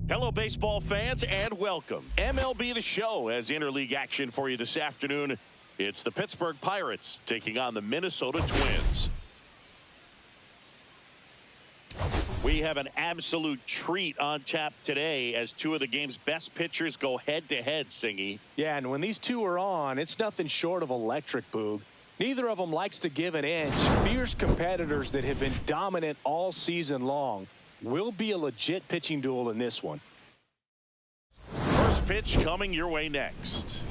Hello, baseball fans, and welcome. MLB The Show has interleague action for you this afternoon. It's the Pittsburgh Pirates taking on the Minnesota Twins. We have an absolute treat on tap today as two of the game's best pitchers go head-to-head, Singy. Yeah, and when these two are on, it's nothing short of electric, Boog. Neither of them likes to give an inch. Fierce competitors that have been dominant all season long. Will be a legit pitching duel in this one. First pitch coming your way next.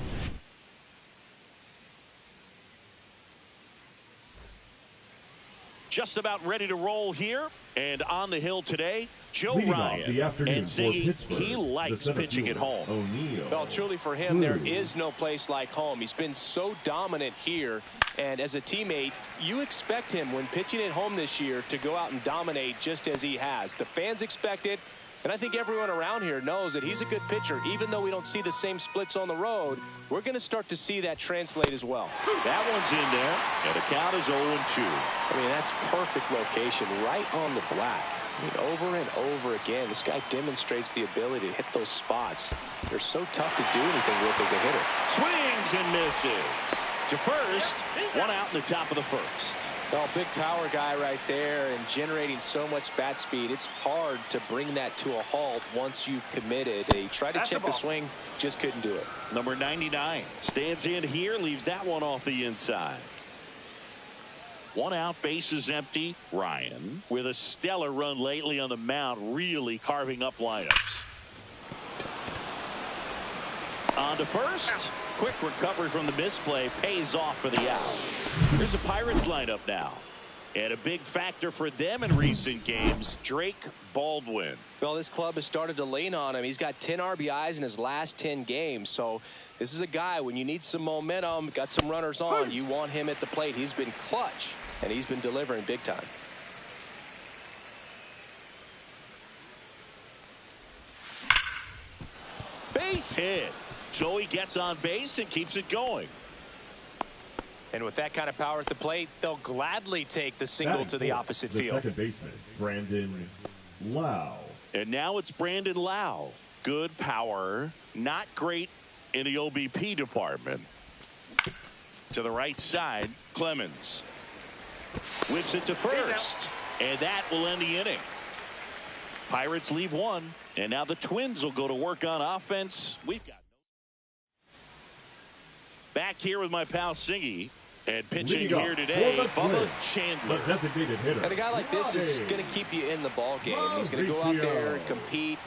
Just about ready to roll here, and on the hill today, Joe Ryan. And Ziggy, he likes pitching at home. Well, truly for him, there is no place like home. He's been so dominant here, and as a teammate, you expect him when pitching at home this year to go out and dominate just as he has. The fans expect it, and I think everyone around here knows that he's a good pitcher. Even though we don't see the same splits on the road, we're going to start to see that translate as well. That one's in there, and the count is 0-2. I mean, that's perfect location, right on the black. I mean, over and over again, this guy demonstrates the ability to hit those spots. They're so tough to do anything with as a hitter. Swings and misses. To first, one out in the top of the first. Well, big power guy right there and generating so much bat speed. It's hard to bring that to a halt once you've committed. He tried to check the swing, just couldn't do it. Number 99 stands in here, leaves that one off the inside. One out, bases empty. Ryan, with a stellar run lately on the mound, really carving up lineups. On to first. Quick recovery from the misplay pays off for the out. Here's the Pirates lineup now. And a big factor for them in recent games, Drake Baldwin. Well, this club has started to lean on him. He's got 10 RBIs in his last 10 games. So this is a guy, when you need some momentum, got some runners on, you want him at the plate. He's been clutch, and he's been delivering big time. Base hit. So he gets on base and keeps it going. And with that kind of power at the plate, they'll gladly take the single to the opposite field. Second baseman, Brandon Lau. And now it's Brandon Lau. Good power, not great in the OBP department. To the right side, Clemens whips it to first, and that will end the inning. Pirates leave one, and now the Twins will go to work on offense. We've got back here with my pal Singy, and pitching here today, Bubba Chandler. And a guy like this is going to keep you in the ball game. He's going to go out there and compete.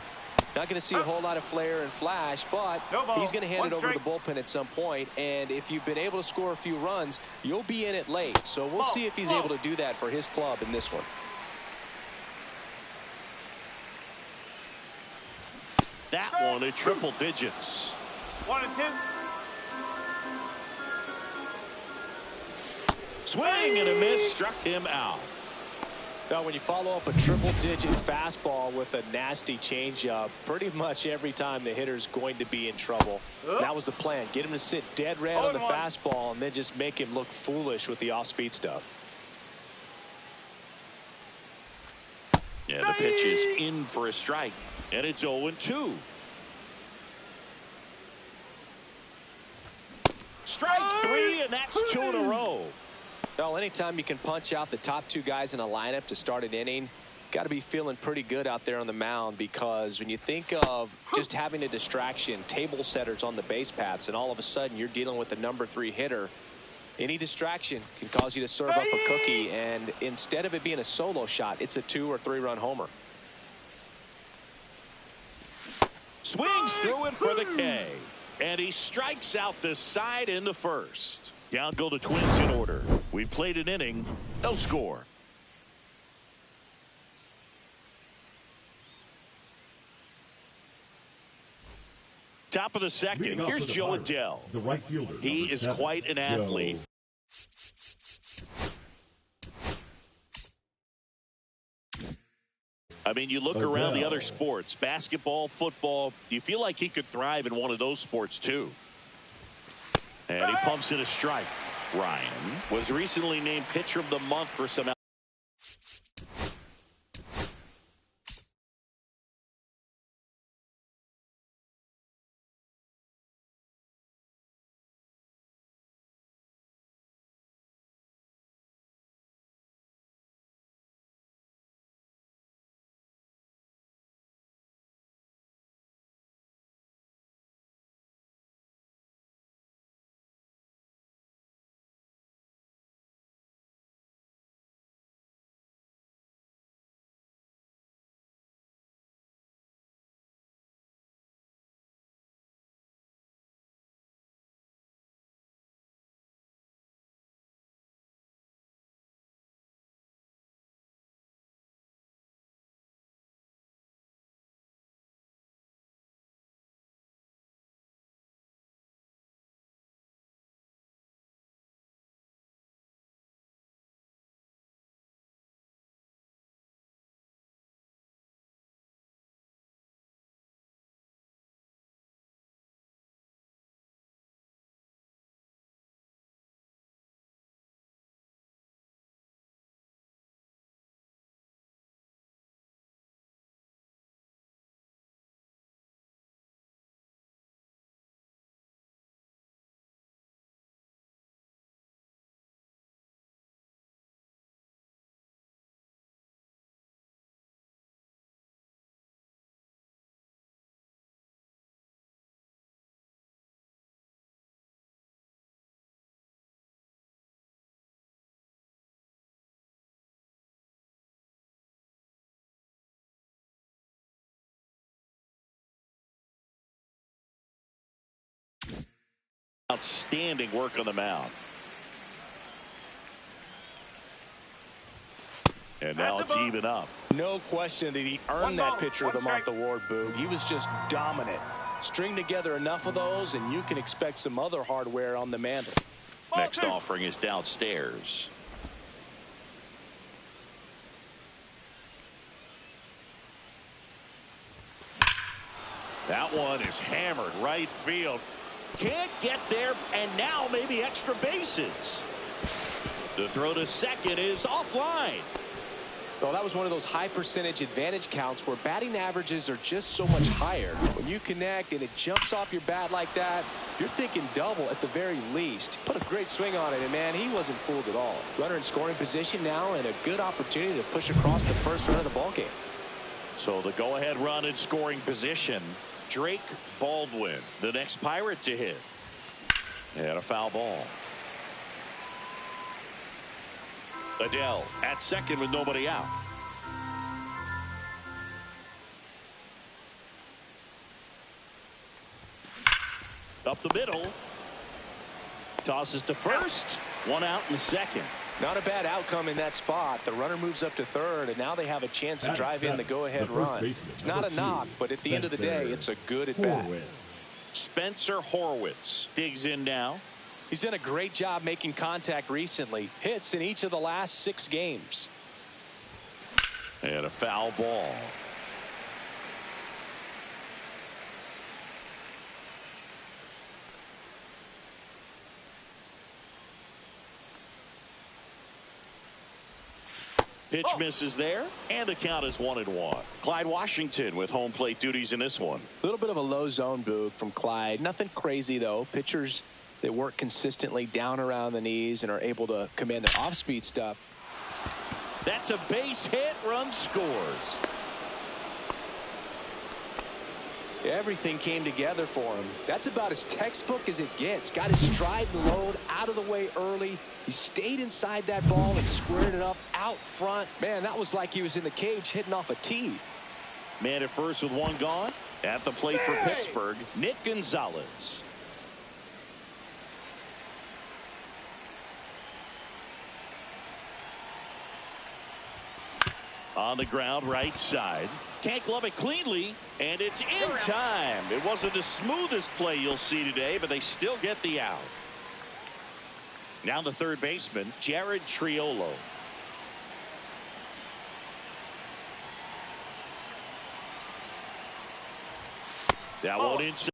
Not going to see a whole lot of flair and flash, but he's going to hand it over to the bullpen at some point. And if you've been able to score a few runs, you'll be in it late. So we'll see if he's able to do that for his club in this one. That one in triple digits. 1 and 2. Swing and a miss, struck him out. Now, when you follow up a triple-digit fastball with a nasty changeup, pretty much every time the hitter's going to be in trouble. That was the plan. Get him to sit dead red on the fastball and then just make him look foolish with the off-speed stuff. Yeah, the pitch is in for a strike, and it's 0-2. Strike 3, and that's 2 in a row. Well, anytime you can punch out the top two guys in a lineup to start an inning, got to be feeling pretty good out there on the mound, because when you think of just having a distraction, table setters on the base paths, and all of a sudden you're dealing with the number 3 hitter, Any distraction can cause you to serve up a cookie, and instead of it being a solo shot, it's a 2- or 3-run homer. Swings through it for the K. And he strikes out the side in the first. Down go the Twins in order. We played an inning. No score. Top of the second. Here's Joe Adell. The right fielder. He is quite an athlete. I mean, you look around the other sports, basketball, football, you feel like he could thrive in one of those sports too. And he pumps in a strike. Ryan was recently named pitcher of the month for some. Outstanding work on the mound. And now it's even up. No question that he earned that pitcher of the month award, Boog. He was just dominant. String together enough of those, and you can expect some other hardware on the mantle. Next offering is downstairs. That one is hammered right field. Can't get there, and now maybe extra bases. The throw to second is offline. Well, that was one of those high percentage advantage counts where batting averages are just so much higher. When you connect and it jumps off your bat like that, you're thinking double at the very least. Put a great swing on it, and man, he wasn't fooled at all. Runner in scoring position now, and a good opportunity to push across the first run of the ballgame. So the go-ahead run in scoring position. Drake Baldwin, the next Pirate to hit. And a foul ball. Adell at second with nobody out. Up the middle. Tosses to first. One out in the second. Not a bad outcome in that spot. The runner moves up to third, and now they have a chance to drive in the go-ahead run. It's not a knock, but at the end of the day, it's a good at-bat. Spencer Horwitz digs in now. He's done a great job making contact recently. Hits in each of the last 6 games. And a foul ball. Pitch misses there, and the count is 1-1. Clyde Washington with home plate duties in this one. A little bit of a low zone, Boog, from Clyde. Nothing crazy, though. Pitchers that work consistently down around the knees and are able to command the off-speed stuff. That's a base hit. Run scores. Everything came together for him. That's about as textbook as it gets. Got his stride and load out of the way early. He stayed inside that ball and squared it up out front. Man, that was like he was in the cage hitting off a tee. Man at first with one gone. At the plate for Pittsburgh, Nick Gonzalez. On the ground, right side. Can't glove it cleanly, and it's in time. It wasn't the smoothest play you'll see today, but they still get the out. Now the third baseman, Jared Triolo. That one inside.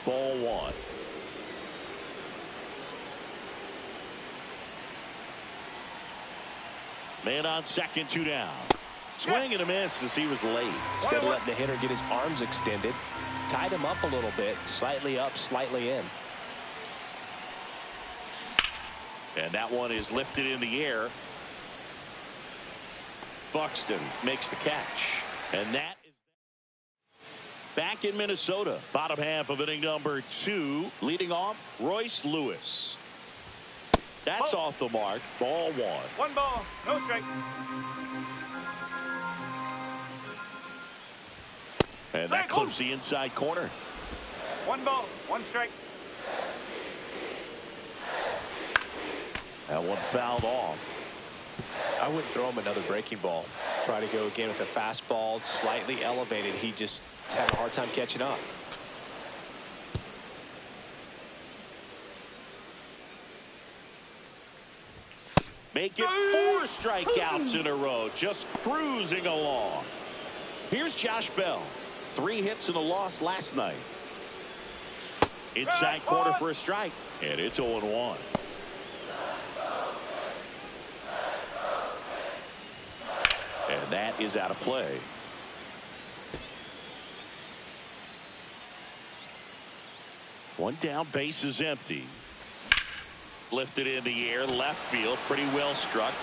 Ball one. Man on second, 2 down. Swing and a miss as he was late. Instead of letting the hitter get his arms extended, tied him up a little bit, slightly up, slightly in. And that one is lifted in the air. Buxton makes the catch. And that is back in Minnesota. Bottom half of inning number 2. Leading off, Royce Lewis. That's off the mark. Ball one. 1 ball, no strike. And that clips the inside corner. 1 ball, 1 strike. That one fouled off. I wouldn't throw him another breaking ball. Try to go again with the fastball, slightly elevated. He just had a hard time catching up. Make it 4 strikeouts in a row, just cruising along. Here's Josh Bell. 3 hits and a loss last night. Inside corner for a strike, and it's 0-1. And that is out of play. One down, base is empty. Lifted in the air, left field, pretty well struck.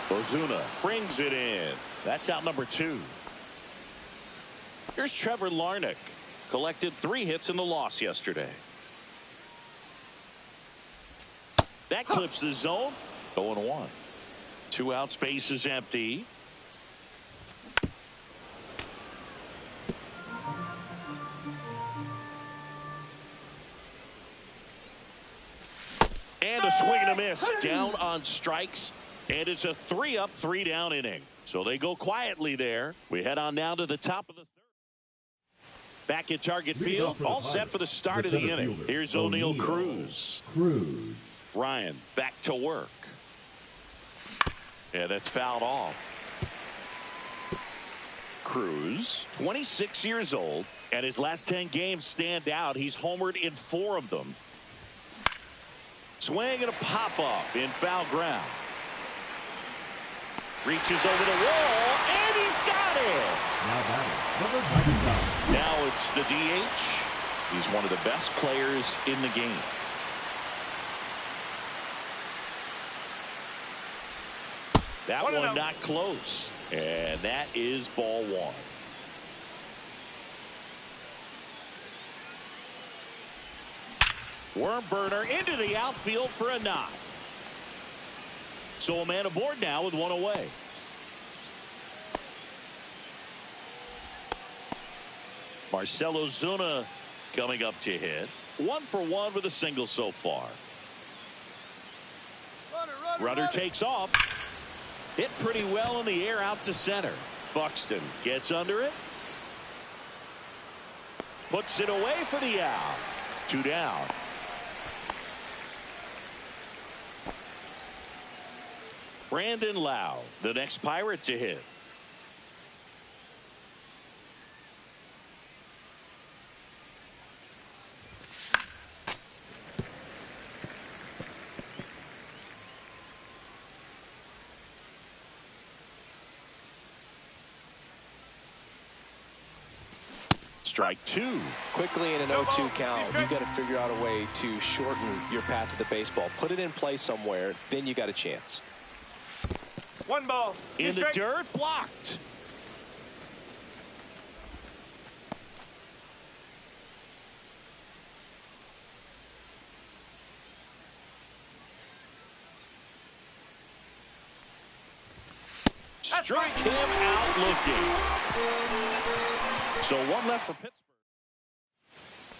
Ozuna brings it in. That's out number 2. Here's Trevor Larnach. Collected 3 hits in the loss yesterday. That clips the zone. 0-1. 2 outs, base is empty. And a swing and a miss. Down on strikes. And it's a 3-up, 3-down inning. So they go quietly there. We head on now to the top of the 3rd. Back at Target Field. All set for the start of the inning. Here's O'Neal Cruz. Ryan back to work. And that's fouled off. Cruz, 26 years old. And his last 10 games stand out. He's homered in 4 of them. Swing and a pop-up in foul ground. Reaches over the wall, and he's got it. Now it's the DH. He's one of the best players in the game. That one not close, and that is ball one. Worm burner into the outfield for a knock. So a man aboard now with one away. Marcell Ozuna coming up to hit. 1 for 1 with a single so far. Runner takes off. Hit pretty well in the air out to center. Buxton gets under it. Puts it away for the out. 2 down. Brandon Lau, the next Pirate to hit. Strike 2. Quickly in an 0-2 count, you've got to figure out a way to shorten your path to the baseball. Put it in play somewhere, then you got a chance. 1 ball. In the dirt, blocked. Struck him out looking. So 1 left for Pittsburgh.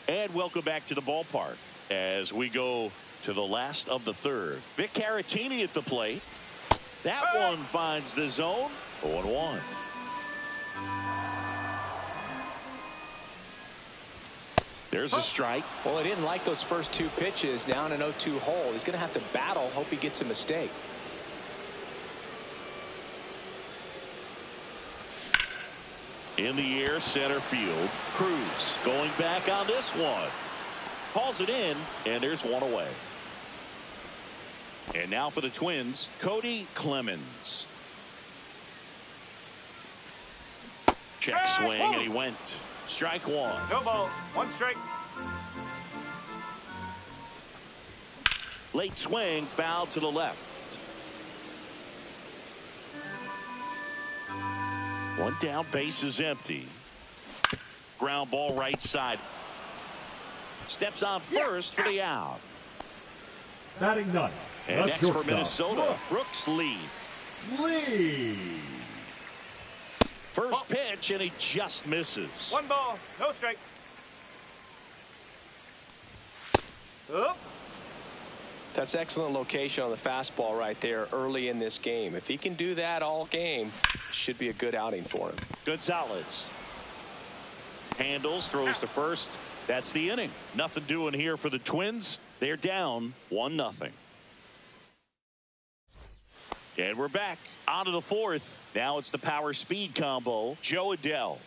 And welcome back to the ballpark as we go to the last of the third. Vic Caratini at the plate. That one finds the zone. 0-1. There's a strike. Well, he didn't like those first 2 pitches down an 0-2 hole. He's going to have to battle, hope he gets a mistake. In the air, center field. Cruz going back on this one. Calls it in, and there's 1 away. And now for the Twins, Cody Clemens. Check swing, and he went. Strike 1. No ball. 1 strike. Late swing, foul to the left. 1 down, base is empty. Ground ball right side. Steps on first for the out. Batting 9th. And next for Minnesota, Brooks Lee. First pitch, and he just misses. 1 ball. No strike. Up. That's excellent location on the fastball right there early in this game. If he can do that all game, should be a good outing for him. Gonzalez handles, throws to first. That's the inning. Nothing doing here for the Twins. They're down 1-0. And we're back on to the 4th. Now it's the power speed combo. Joe Adell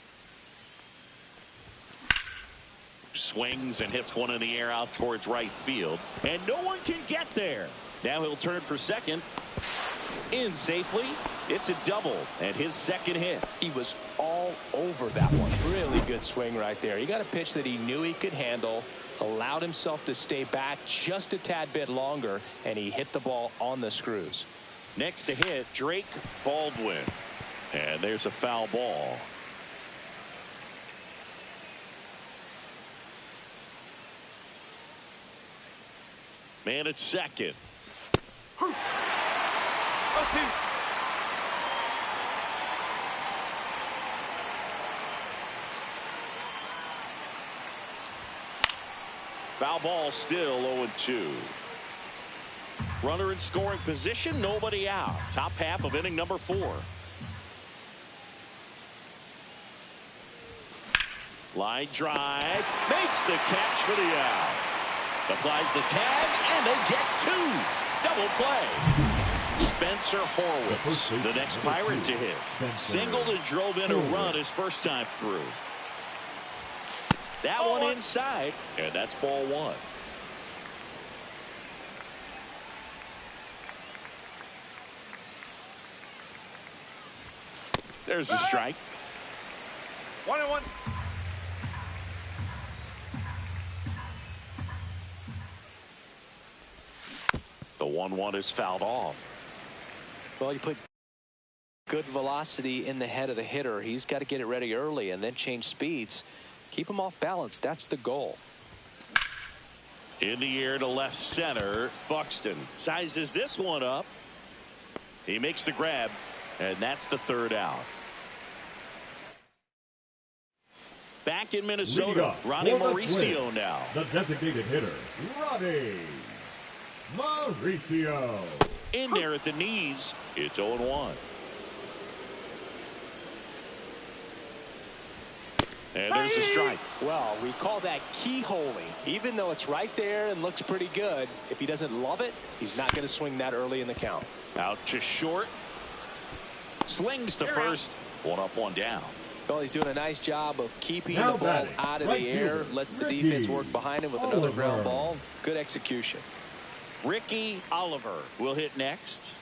swings and hits one in the air out towards right field, and no one can get there. Now he'll turn for second. In safely. It's a double and his second hit. He was all over that one. Really good swing right there. He got a pitch that he knew he could handle, allowed himself to stay back just a tad bit longer, and he hit the ball on the screws. Next to hit, Drake Baldwin, and there's a foul ball. Man at second. 0-2. Foul ball, still 0-2. Runner in scoring position, nobody out. Top half of inning number 4. Line drive, makes the catch for the out. Applies the tag, and they get 2. Double play. Spencer Horwitz, the next Pirate to hit. Singled and drove in a run his first time through. That one inside, and that's ball 1. There's a strike. 1-1. The 1-1 is fouled off. Well, you put good velocity in the head of the hitter. He's got to get it ready early and then change speeds. Keep him off balance. That's the goal. In the air to left center. Buxton sizes this one up. He makes the grab, and that's the 3rd out. Back in Minnesota, Ronnie Mauricio now. The designated hitter, Ronnie Mauricio. In there at the knees. It's 0-1. And there's a strike. Well, we call that keyholing. Even though it's right there and looks pretty good, if he doesn't love it, he's not going to swing that early in the count. Out to short. Slings to first. 1 up, 1 down. Well, he's doing a nice job of keeping Now the ball batting, out of right the air. fielder, Lets the Ricky defense work behind him with another Oliver. ground ball. Good execution. Ricky Oliver will hit next.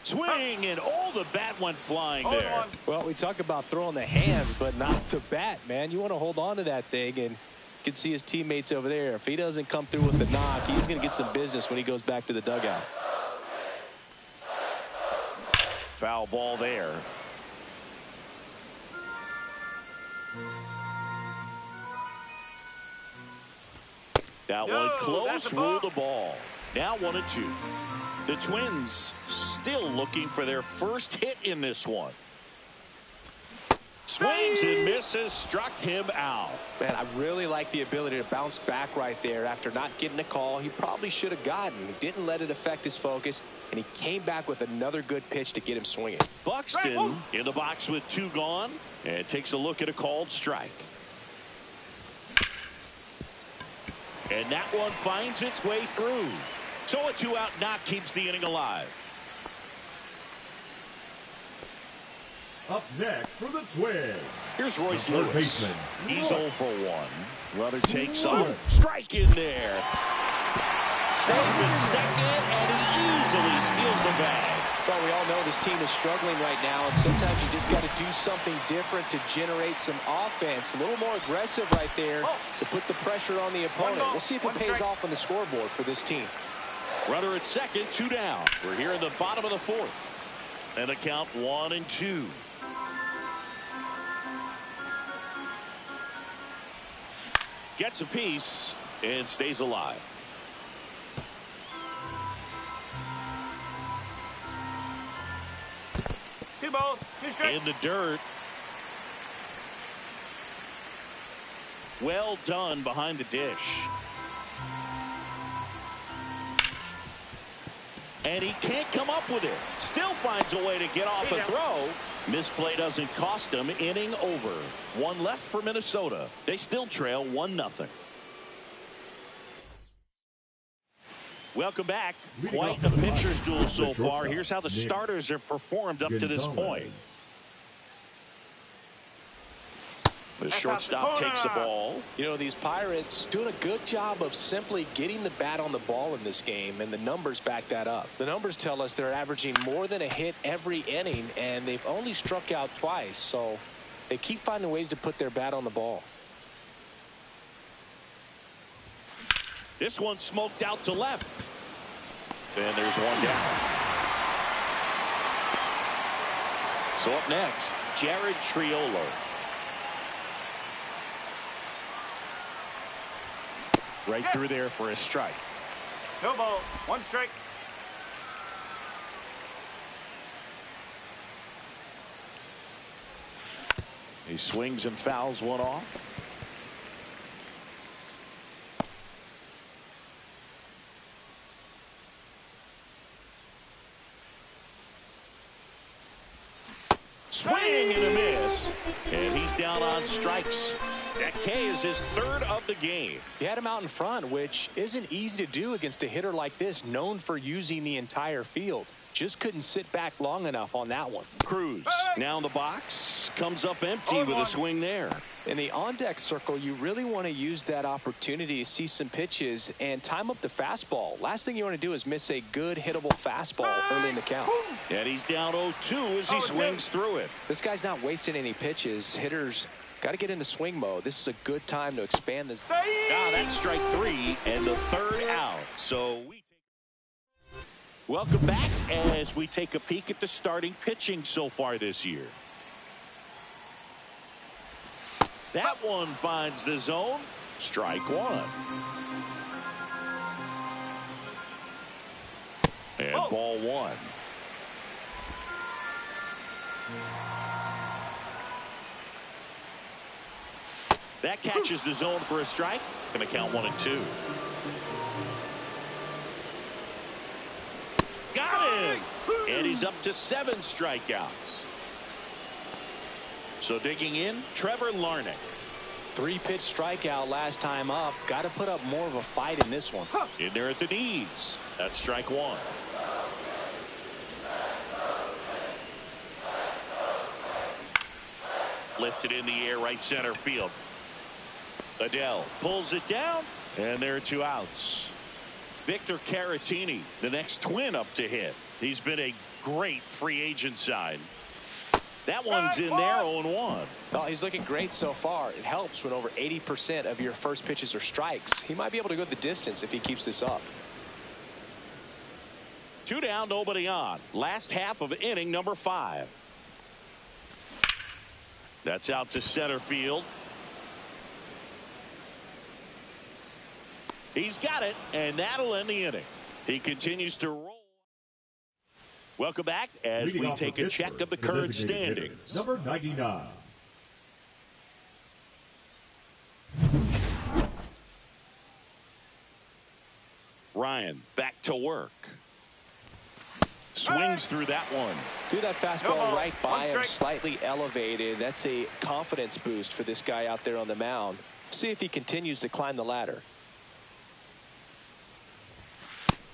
Swing, and the bat went flying there. Well, we talk about throwing the hands, but not the bat, man. You want to hold on to that thing, and you can see his teammates over there. If he doesn't come through with the knock, he's going to get some business when he goes back to the dugout. Foul ball there. That one close, ruled the ball. Now 1-2. The Twins still looking for their first hit in this one. Swings and misses, struck him out. Man, I really like the ability to bounce back right there after not getting a call he probably should have gotten. He didn't let it affect his focus, and he came back with another good pitch to get him swinging. Buxton in the box with 2 gone and takes a look at a called strike. And that one finds its way through. So a 2-out knock keeps the inning alive. Up next for the Twins. Here's Royce The third Lewis. baseman, He's Royce. 0 for 1. Runner takes Lewis. off. Strike in there. Safe at second, and he easily steals the bag. Well, we all know this team is struggling right now, and sometimes you just got to do something different to generate some offense. A little more aggressive right there to put the pressure on the opponent. We'll see if it pays off on the scoreboard for this team. Runner at second, 2 down. We're here in the bottom of the 4th. And a count 1-2. Gets a piece and stays alive. Two balls, 2 strikes. In the dirt. Well done behind the dish. And he can't come up with it. Still finds a way to get off a throw. Misplay doesn't cost him. Inning over. 1 left for Minnesota. They still trail 1-0. Welcome back. Quite a pitcher's duel so far. Here's how the starters have performed up to this point. The shortstop takes the ball. You know, these Pirates doing a good job of simply getting the bat on the ball in this game, and the numbers back that up. The numbers tell us they're averaging more than a hit every inning, and they've only struck out twice, so they keep finding ways to put their bat on the ball. This one smoked out to left. And there's 1 down. So up next, Jared Triolo. Right through there for a strike. No ball, 1 strike. He swings and fouls one off. Swing and a miss. And he's down on strikes. That K is his 3rd of the game. He had him out in front, which isn't easy to do against a hitter like this, known for using the entire field. Just couldn't sit back long enough on that one. Cruz now in the box, comes up empty with a swing there. In the on-deck circle, you really want to use that opportunity to see some pitches and time up the fastball. Last thing you want to do is miss a good hittable fastball early in the count. And he's down 0-2 as he swings through it. This guy's not wasting any pitches. Hitters got to get into swing mode. This is a good time to expand this. That's strike 3 and the 3rd out. So welcome back as we take a peek at the starting pitching so far this year. That one finds the zone. Strike 1. And ball 1. That catches the zone for a strike. Going to count 1-2. And he's up to 7 strikeouts. So digging in, Trevor Larnach. 3-pitch strikeout last time up. Got to put up more of a fight in this one. In there at the knees. That's strike 1. Lifted in the air, right center field. Adele pulls it down, and there are 2 outs. Victor Caratini, the next twin up to hit. He's been a great free agent sign. That one's in there, 0-1. Oh, he's looking great so far. It helps when over 80% of your first pitches are strikes. He might be able to go the distance if he keeps this up. 2 down, nobody on. Last half of inning number 5. That's out to center field. He's got it, and that'll end the inning. He continues to roll. Welcome back as Leading we take a check of the current standings. Number 99. Ryan back to work. Swings through that one. Threw that fastball right by him, slightly elevated. That's a confidence boost for this guy out there on the mound. See if he continues to climb the ladder.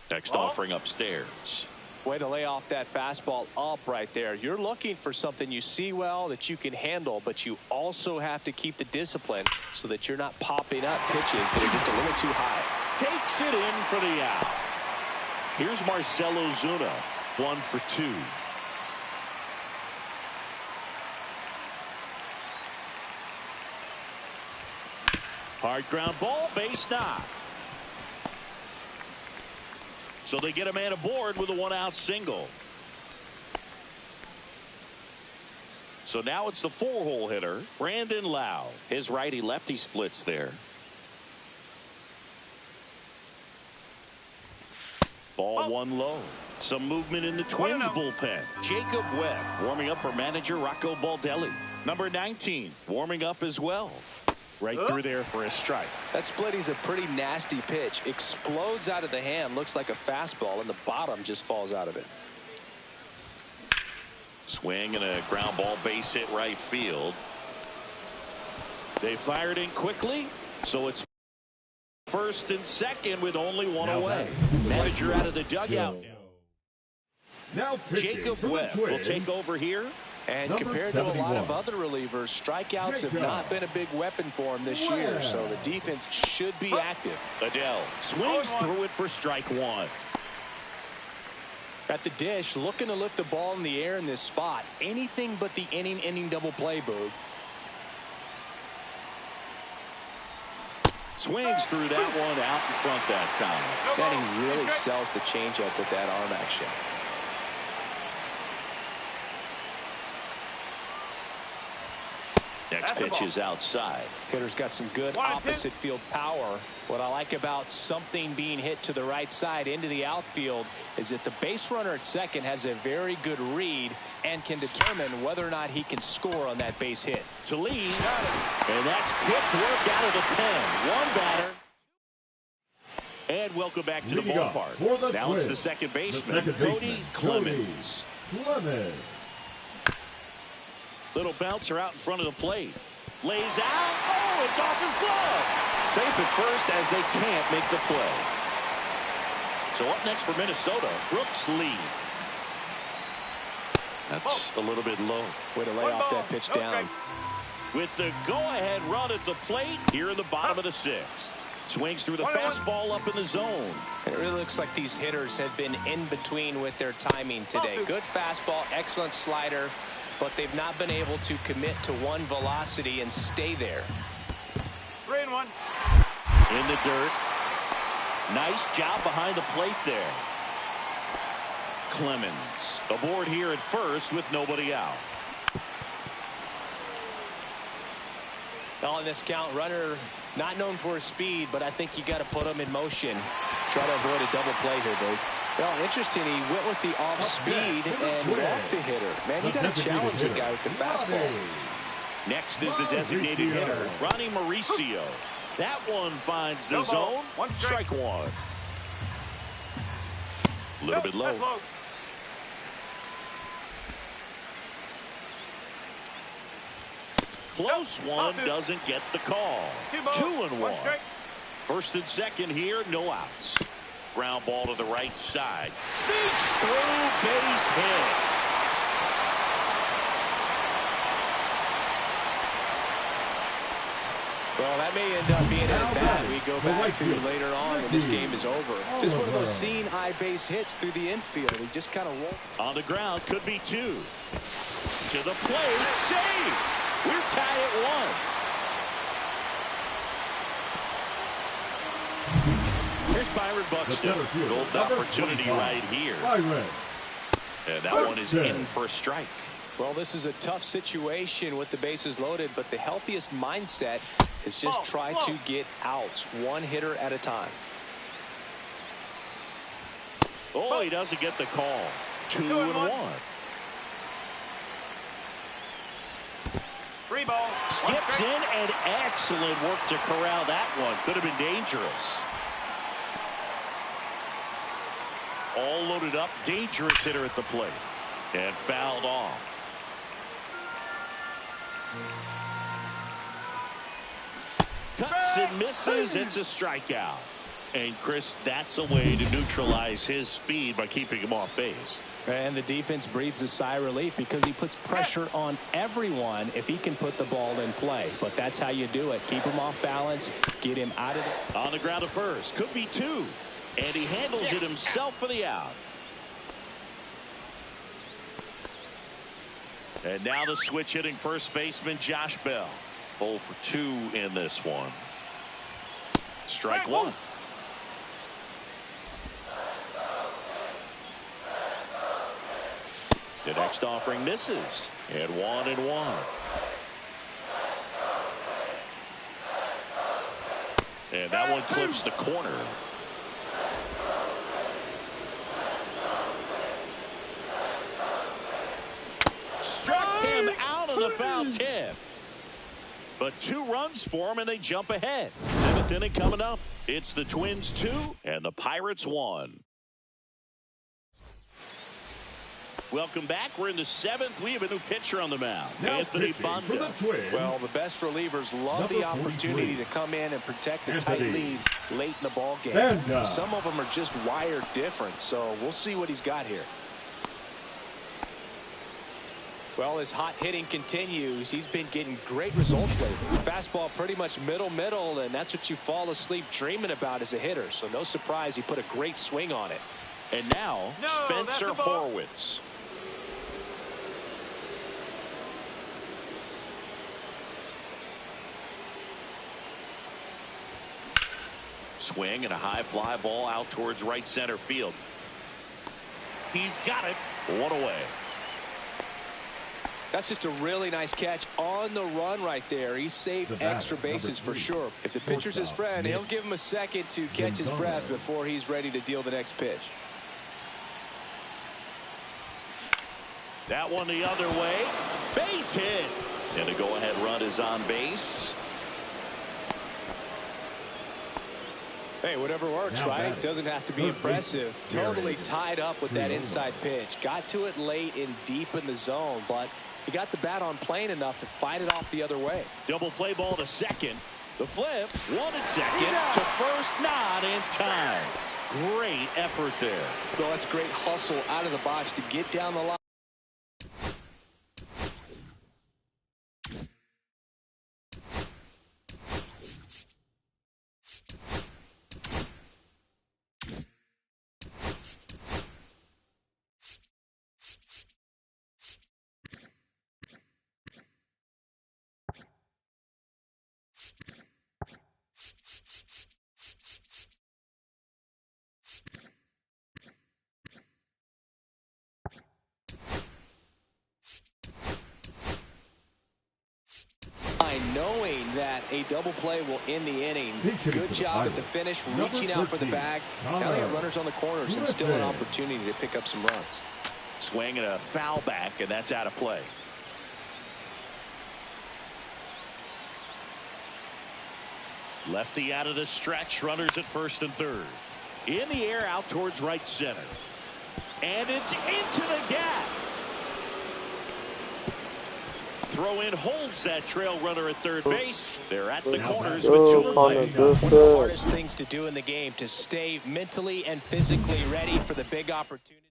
Next offering upstairs. Way to lay off that fastball up right there. You're looking for something you see well that you can handle, but you also have to keep the discipline so that you're not popping up pitches that are just a little too high. Takes it in for the out. Here's Marcelo Zuna, 1 for 2. Hard ground ball, base knock. So they get a man aboard with a 1-out single. So now it's the 4-hole hitter, Brandon Lau. His righty-lefty splits there. Ball 1 low. Some movement in the Twins bullpen. Jacob Webb warming up for manager Rocco Baldelli. Number 19 warming up as well. Right through there for a strike. That split is a pretty nasty pitch. Explodes out of the hand. Looks like a fastball, and the bottom just falls out of it. Swing and a ground ball, base hit right field. They fired in quickly, so it's first and second with only 1 away. Manager out of the dugout. Now Jacob Webb will take over here. And compared to a lot of other relievers, strikeouts have not been a big weapon for him this year, so the defense should be active. Adele swings through it for strike 1. At the dish, looking to lift the ball in the air in this spot. Anything but the inning double play, Boog. Swings through that one out in front that time. Manning really sells the changeup with that arm action. Next pitch is outside. Hitter's got some good opposite field power. What I like about something being hit to the right side into the outfield is that the base runner at second has a very good read and can determine whether or not he can score on that base hit. To lead, and that's quick work out of the pen. 1 batter. And welcome back to the ballpark. Now it's the second baseman, Cody Clemens. Little bouncer out in front of the plate. Lays out. Oh, it's off his glove. Safe at first as they can't make the play. So up next for Minnesota, Brooks Lee. That's a little bit low. Way to lay off that pitch down. With the go-ahead run at the plate here in the bottom of the 6th. Swings through the fastball up in the zone. It really looks like these hitters have been in between with their timing today. Good fastball, excellent slider, but they've not been able to commit to one velocity and stay there. 3-1. In the dirt. Nice job behind the plate there. Clemens aboard here at first with nobody out. On this count, runner not known for his speed, but I think you got to put him in motion. Try to avoid a double play here, Dave. Well, interesting. He went with the off speed and walked the hitter. Man, you got to challenge the guy with the fastball. Next is the designated hitter, Ronnie Mauricio. That one finds the zone. Strike 1. A little bit low. close one doesn't get the call. 2-1. First and second here, no outs. Ground ball to the right side. Sneaks through, base hit. Well, that may end up being at bat we go back to later on when this game is over. Just one of those seeing eye base hits through the infield. He just kind of rolled. On the ground, could be 2. To the plate, save. We're tied at 1. Here's Byron Buxton. Golden opportunity right here. And that one is in for a strike. Well, this is a tough situation with the bases loaded, but the healthiest mindset is just try to get outs, one hitter at a time. Oh, he doesn't get the call. 2-1. 3 ball. Skips in, and excellent work to corral that one. Could have been dangerous. All loaded up, dangerous hitter at the plate. And fouled off. Cuts and misses. It's a strikeout. And Chris, that's a way to neutralize his speed by keeping him off base. And the defense breathes a sigh of relief because he puts pressure on everyone if he can put the ball in play. But that's how you do it. Keep him off balance. Get him out of it. On the ground at first. Could be 2. And he handles it himself for the out. And now the switch hitting first baseman Josh Bell. 0 for 2 in this one. Strike 1. The next offering misses. And 1-1. And that one clips the corner. Struck him out of the foul tip. But 2 runs for him, and they jump ahead. 7th inning coming up. It's the Twins 2 and the Pirates 1. Welcome back. We're in the 7th. We have a new pitcher on the mound. Anthony Banda. Well, the best relievers love the opportunity to come in and protect the tight lead late in the ball game. Some of them are just wired different, so we'll see what he's got here. Well, his hot hitting continues. He's been getting great results lately. Fastball pretty much middle, and that's what you fall asleep dreaming about as a hitter. So no surprise he put a great swing on it. And now Spencer Horwitz. Swing and a high fly ball out towards right center field. He's got it. 1 away. That's just a really nice catch on the run right there. He saved extra bases for sure. If the pitcher's his friend, he'll give him a second to catch his breath before he's ready to deal the next pitch. That one the other way. Base hit. And the go-ahead run is on base. Hey, whatever works, right? Doesn't have to be impressive. Totally tied up with that inside pitch. Got to it late and deep in the zone, but he got the bat on plane enough to fight it off the other way. Double play ball to second. The flip. 1 at second. To first. Not in time. Great effort there. Well, that's great hustle out of the box to get down the line. Knowing that a double play will end the inning. Good job at the finish, reaching out for the bag. Now they have runners on the corners and still an opportunity to pick up some runs. Swing and a foul back, and that's out of play. Lefty out of the stretch, runners at first and third. In the air out towards right center. And it's into the gap. Throw in holds that trail runner at third base. They're at the corners with Oh, 2 Connor, away. good One of the set. hardest things to do in the game, to stay mentally and physically ready for the big opportunity.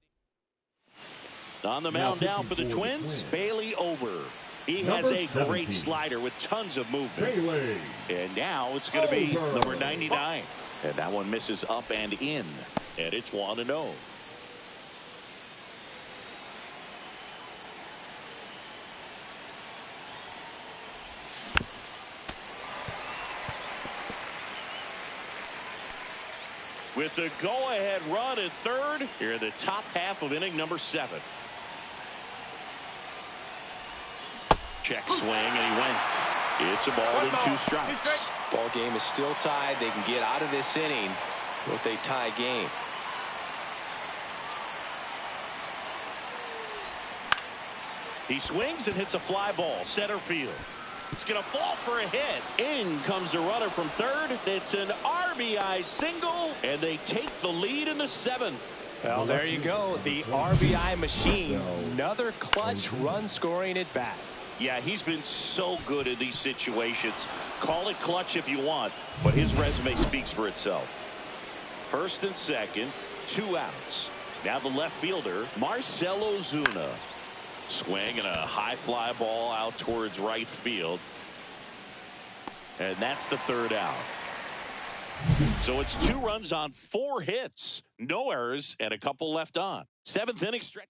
On the mound now for the Twins, Bailey Over. He has a great slider with tons of movement. Bailey. And now it's going to be number 99. And that one misses up and in. And it's 1-0. With the go-ahead run at third, here in the top half of inning number 7. Check swing, and he went. It's a ball and 2 strikes. Ball game is still tied. They can get out of this inning with a tie game. He swings and hits a fly ball, center field. It's going to fall for a hit. In comes the runner from third. It's an RBI single, and they take the lead in the 7th. Well, there you go. The RBI machine. Another clutch run scoring at bat. Yeah, he's been so good in these situations. Call it clutch if you want, but his resume speaks for itself. First and second, 2 outs. Now the left fielder, Marcell Ozuna. Swing and a high fly ball out towards right field. And that's the 3rd out. So it's 2 runs on 4 hits. No errors and a couple left on. 7th inning stretch.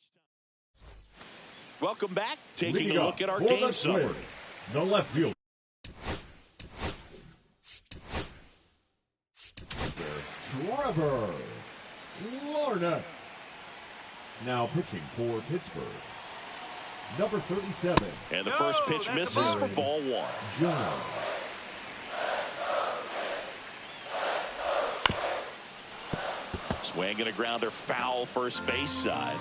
Welcome back. Taking a look at our game summary. The left field. Trevor Larnach. Now pitching for Pittsburgh. Number 37. And the first pitch misses for ball 1. John. Swing and a grounder foul first base side.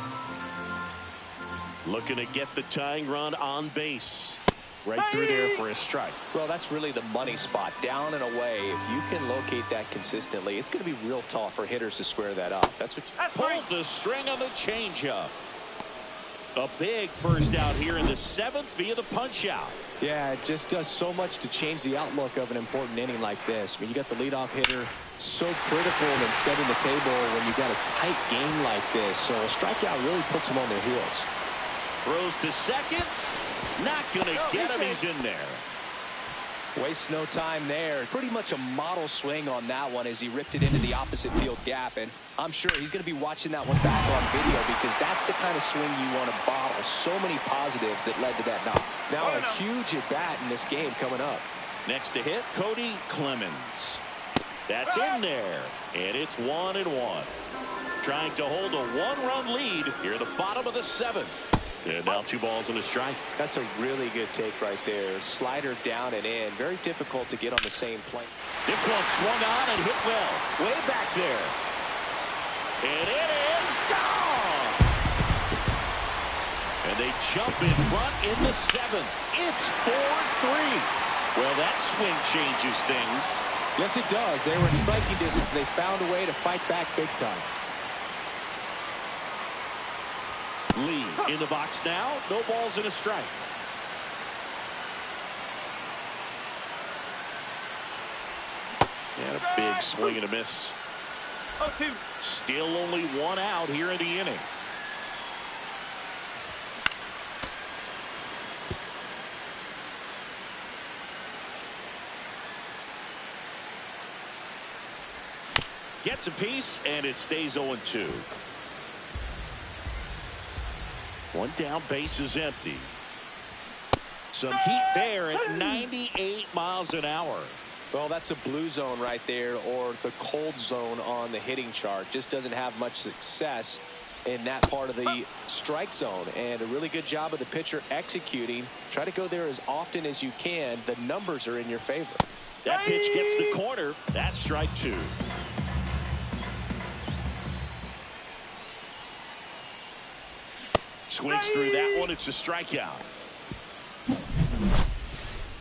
Looking to get the tying run on base. Right through there for a strike. Well, that's really the money spot. Down and away. If you can locate that consistently, it's going to be real tough for hitters to square that up. That's what you pulled the string on the changeup. A big first out here in the 7th via the punch out. Yeah, it just does so much to change the outlook of an important inning like this. I mean, you got the leadoff hitter, so critical in setting the table when you got a tight game like this. So a strikeout really puts them on their heels. Throws to second. Not going to get him. He's in there. Wastes no time there. Pretty much a model swing on that one as he ripped it into the opposite field gap. And I'm sure he's going to be watching that one back on video because that's the kind of swing you want to bottle. So many positives that led to that knock. Now a huge at bat in this game coming up. Next to hit, Cody Clemens. That's in there. And it's 1-1. Trying to hold a 1-run lead here at the bottom of the 7th. And now 2 balls and a strike. That's a really good take right there. Slider down and in. Very difficult to get on the same plane. This one swung on and hit well. Way back there. And it is gone. And they jump in front in the 7th. It's 4-3. Well, that swing changes things. Yes, it does. They were in striking distance. They found a way to fight back big time. Lee in the box now. No balls and a strike. And a big swing and a miss. Still only 1 out here in the inning. Gets a piece and it stays 0-2. 1 down, base is empty. Some heat there at 98 miles an hour. Well, that's a blue zone right there, or the cold zone on the hitting chart. Just doesn't have much success in that part of the strike zone. And a really good job of the pitcher executing. Try to go there as often as you can. The numbers are in your favor. That pitch gets the corner. That's strike 2. Swings through that one. It's a strikeout.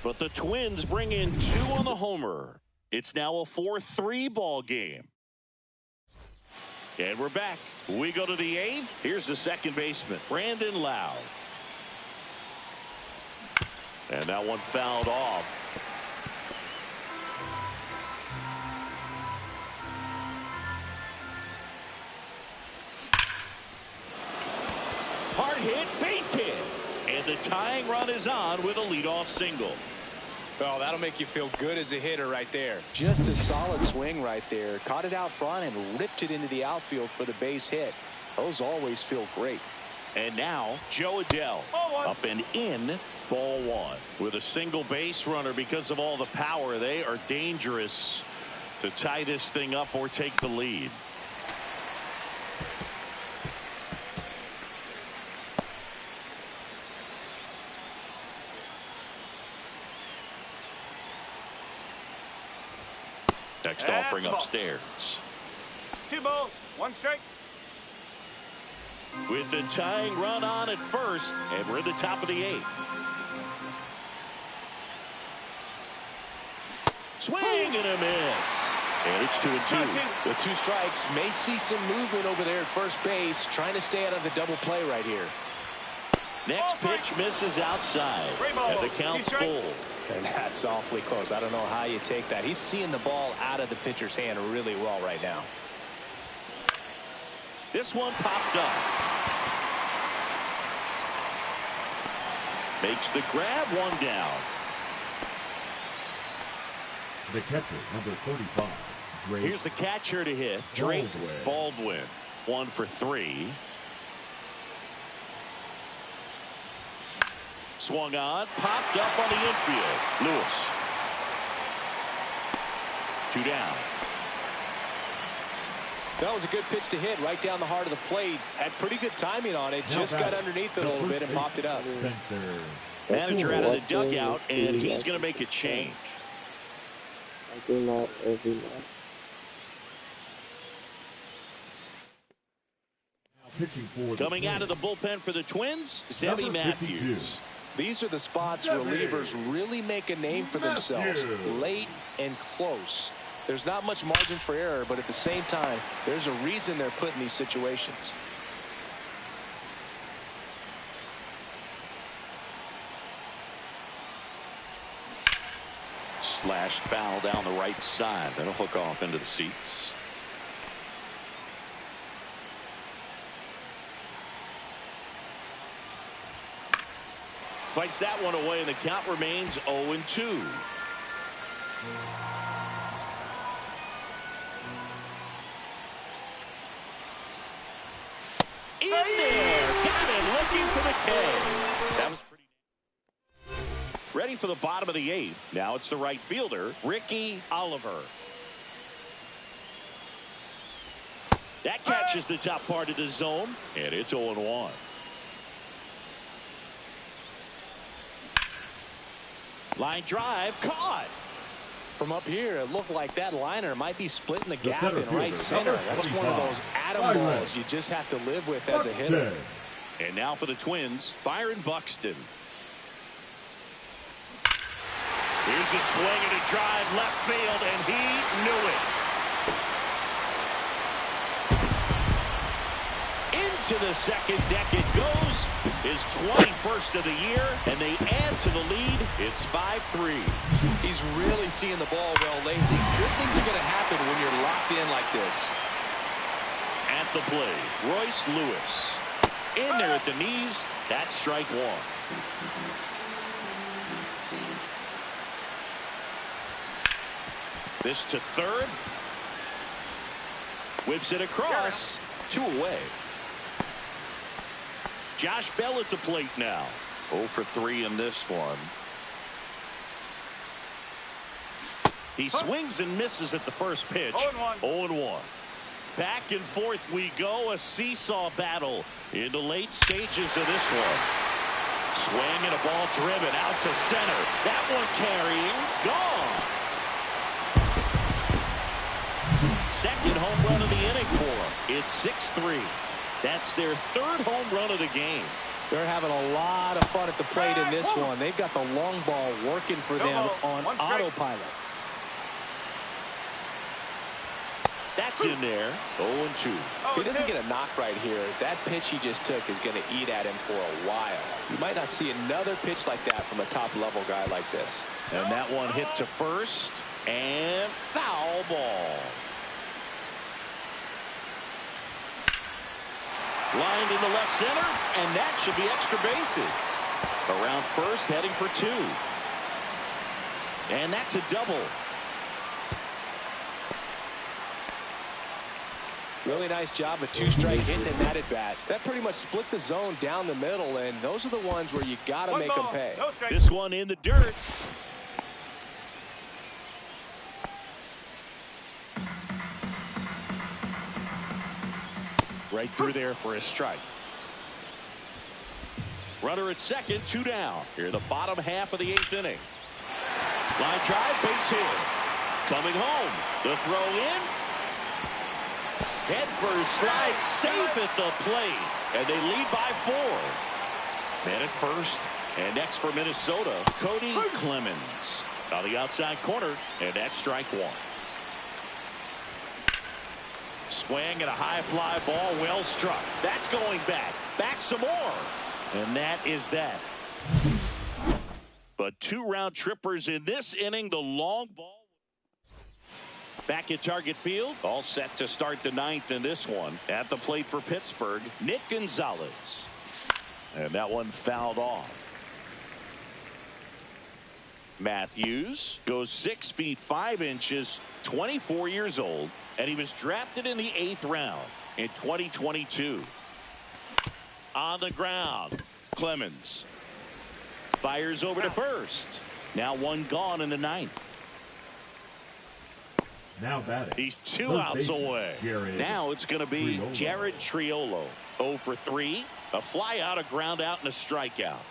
But the Twins bring in 2 on the homer. It's now a 4-3 ball game. And we're back. We go to the 8th. Here's the second baseman, Brandon Lowe. And that one fouled off. Hard hit, base hit. And the tying run is on with a leadoff single. Oh, that'll make you feel good as a hitter right there. Just a solid swing right there. Caught it out front and ripped it into the outfield for the base hit. Those always feel great. And now Joe Adele up and in, ball one. With a single base runner, because of all the power, they are dangerous to tie this thing up or take the lead. Next offering upstairs. 2 balls, 1 strike. With the tying run on at first, and we're at the top of the 8th. Swing and a miss. And it's 2-2. With 2 strikes, may see some movement over there at first base, trying to stay out of the double play right here. Next pitch misses outside, and the count's full. And that's awfully close. I don't know how you take that. He's seeing the ball out of the pitcher's hand really well right now. This one popped up. Makes the grab, 1 down. The catcher, number 35, Drake. Here's the catcher to hit, Drake Baldwin. 1 for 3. Swung on, popped up on the infield. Lewis. 2 down. That was a good pitch to hit right down the heart of the plate. Had pretty good timing on it. Just got underneath it a little bit and popped it up. Manager out of the dugout, and he's going to make a change. I do not every night. Coming out of the bullpen for the Twins, Zebby Matthews. These are the spots relievers really make a name for themselves. Late and close. There's not much margin for error, but at the same time, there's a reason they're put in these situations. Slashed foul down the right side. That'll hook off into the seats. Fights that one away, and the count remains 0-2. In there, got him looking for the K. That was pretty. Ready for the bottom of the 8th. Now it's the right fielder, Ricky Oliver. That catches the top part of the zone, and it's 0-1. Line drive, caught. From up here, it looked like that liner might be splitting the gap in right center. That's one of those atom balls you just have to live with as a hitter. And now for the Twins, Byron Buxton. Here's a swing and a drive left field, and he knew it. Into the second deck it goes. His 21st of the year, and they add to the lead. It's 5-3. He's really seeing the ball well lately. Good things are going to happen when you're locked in like this. At the plate, Royce Lewis. In there at the knees. That's strike 1. This to third. Whips it across. 2 away. Josh Bell at the plate now. 0 for 3 in this one. He swings and misses at the first pitch. 0-1. Back and forth we go. A seesaw battle in the late stages of this one. Swing and a ball driven out to center. That one carrying. Gone. Second home run of the inning for him. It's 6-3. That's their 3rd home run of the game. They're having a lot of fun at the plate in this one. They've got the long ball working for them on autopilot. That's in there. 0-2. If he doesn't get a knock right here, that pitch he just took is going to eat at him for a while. You might not see another pitch like that from a top-level guy like this. And that one hit to first. And foul ball. Lined in the left center, and that should be extra bases. Around first, heading for 2. And that's a double. Really nice job of 2-strike hitting in that at bat. That pretty much split the zone down the middle, and those are the ones where you got to make them pay. This one in the dirt. Right through there for a strike. Runner at second, 2 down. Here in the bottom half of the 8th inning. Line drive, base hit. Coming home. The throw in. Head first slide, safe at the plate. And they lead by 4. Man at first. And next for Minnesota, Cody Clemens. On the outside corner, and that's strike 1. Swing and a high fly ball, well struck. That's going back. Back some more. And that is that. But 2 round trippers in this inning. The long ball. Back at Target Field. All set to start the 9th in this one. At the plate for Pittsburgh, Nick Gonzalez. And that one fouled off. Matthews goes 6 feet 5 inches, 24 years old. And he was drafted in the 8th round in 2022. On the ground, Clemens fires over to first. Now 1 gone in the 9th. Now batting. He's 2 First outs baseman, away. Jared Now it's going to be Triolo. Jared Triolo. 0 for 3. A fly out, a ground out, and a strikeout.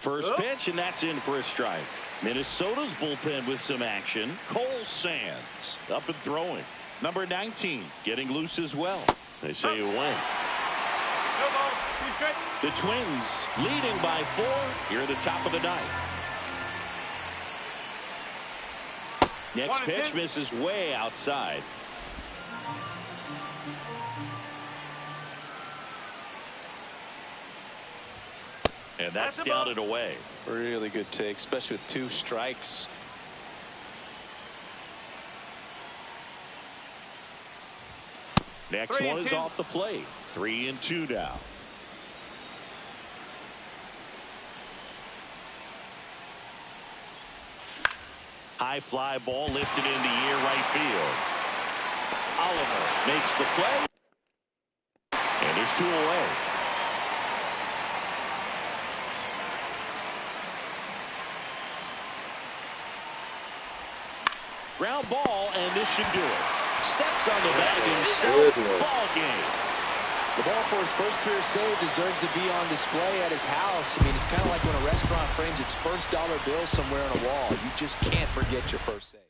First pitch, and that's in for a strike. Minnesota's bullpen with some action. Cole Sands up and throwing. Number 19 getting loose as well. They say you win. The Twins leading by 4 here at the top of the 9th. Next pitch misses way outside. And that's down and away. Really good take, especially with 2 strikes. Next one is off the plate. 3-2 now. High fly ball lifted in the air right field. Oliver makes the play. And there's 2 away. Ground ball, and this should do it. Steps on the bag himself. Ball game. The ball for his first career save deserves to be on display at his house. I mean, it's kind of like when a restaurant frames its first dollar bill somewhere on a wall. You just can't forget your first save.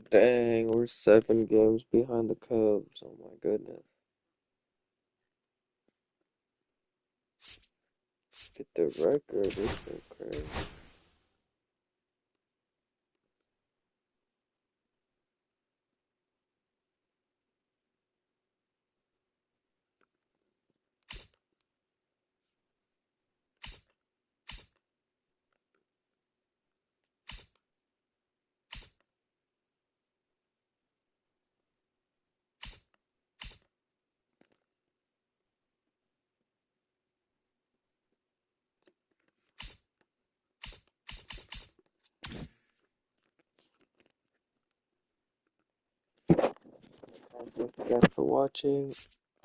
Dang, we're 7 games behind the Cubs. Oh my goodness. Get the record. It's so crazy. Thank you guys for watching.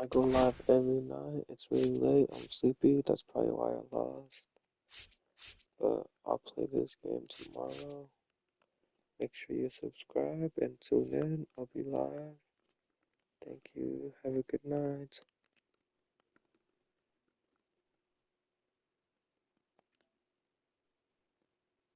I go live every night. It's really late. I'm sleepy. That's probably why I lost. But I'll play this game tomorrow. Make sure you subscribe and tune in. I'll be live. Thank you. Have a good night.